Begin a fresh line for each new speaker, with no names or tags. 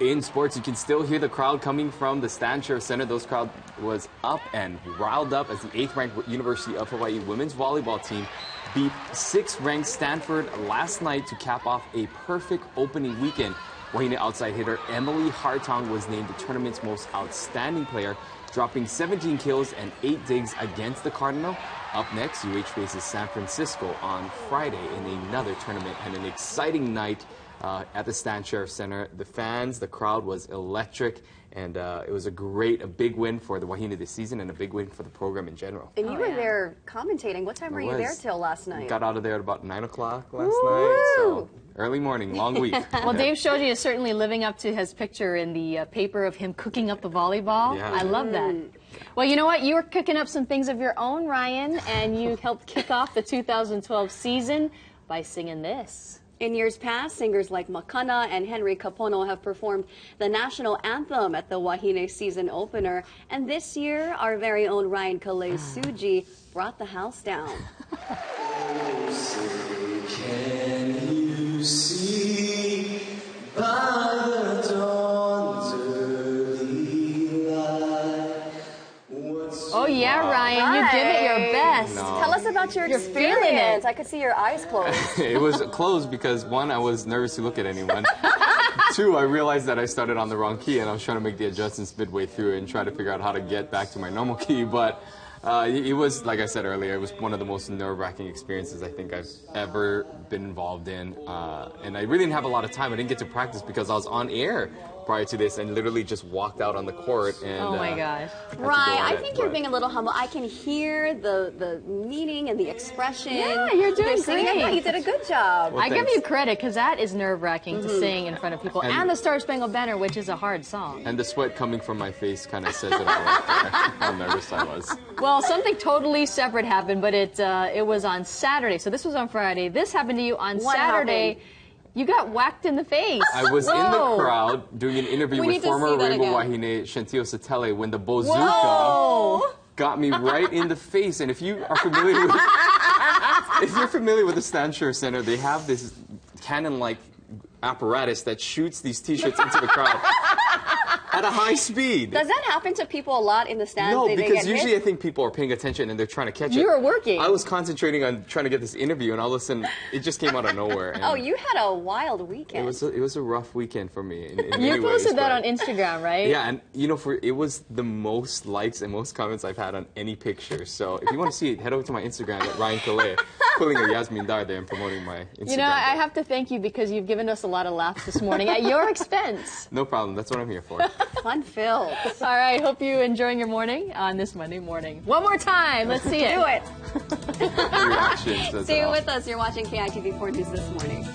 Well, in sports, you can still hear the crowd coming from the Stan Sheriff Center. Those crowd was up and riled up as the 8th-ranked University of Hawaii women's volleyball team beat 6th-ranked Stanford last night to cap off a perfect opening weekend. Wahine outside hitter Emily Hartong was named the tournament's most outstanding player, dropping 17 kills and 8 digs against the Cardinal. Up next, UH faces San Francisco on Friday in another tournament and an exciting night at the Stan Sheriff Center. The fans, the crowd was electric, and it was a big win for the Wahine this season and a big win for the program in general.
And you were there commentating. What time were you there till last night?
Got out of there at about 9 o'clock last night, so early morning, long week.
Well, Dave Shoji is certainly living up to his picture in the paper of him cooking up the volleyball.
Yeah.
I love that. Well, you know what? You were cooking up some things of your own, Ryan, and you helped kick off the 2012 season by singing this.
In years past, singers like Makana and Henry Kapono have performed the national anthem at the Wahine season opener. And this year, our very own Ryan Kalei Suji brought the house down.
Can you see by the dawn's early light?
Oh, yeah, Ryan, you give it your best.
No.
Tell us about your experience. I could see your eyes closed.
It was closed because, 1, I was nervous to look at anyone. 2, I realized that I started on the wrong key, and I was trying to make the adjustments midway through and try to figure out how to get back to my normal key. But it was, like I said earlier, it was one of the most nerve-wracking experiences I think I've ever been involved in. And I really didn't have a lot of time. I didn't get to practice because I was on air prior to this and literally just walked out on the court. And,
oh, my gosh.
Ryan, I think you're being a little humble. I can hear the meaning and the expression.
Yeah, you're doing great.
Yeah, you did a good job.
Well,
I give you credit because that is nerve-wracking to sing in front of people.
And
and the Star Spangled Banner, which is a hard song.
And the sweat coming from my face kind of says it all right there, how nervous I was.
Well, something totally separate happened, but it was on Saturday. So this was on Friday. This happened to you on Saturday.
Happened?
You got whacked in the face.
I was in the crowd doing an interview with former Rainbow Wahine Shantio Satele when the bazooka got me right in the face. And if you are familiar with the Stan Sheriff Center, they have this cannon-like apparatus that shoots these T-shirts into the crowd at a high speed.
Does that happen to people a lot in the stands?
No, because usually I think people are paying attention and they're trying to catch it.
You were working.
I was concentrating on trying to get this interview, and all of a sudden, it just came out of nowhere. And
oh, you had a wild weekend.
it was a rough weekend for me. In
you
many
posted
ways,
that on Instagram, right?
Yeah, and you know, it was the most likes and most comments I've had on any picture. So if you want to see it, head over to my Instagram at Ryan Kalei, pulling a Yasmin Dar there and promoting my Instagram.
You know, I have to thank you because you've given us a lot of laughs this morning at your expense.
No problem. That's what I'm here for.
Fun-filled.
All right, hope you're enjoying your morning on this Monday morning. One more time, let's see it.
Do it.
Reactions.
Stay with us. You're watching KITV4 News This Morning.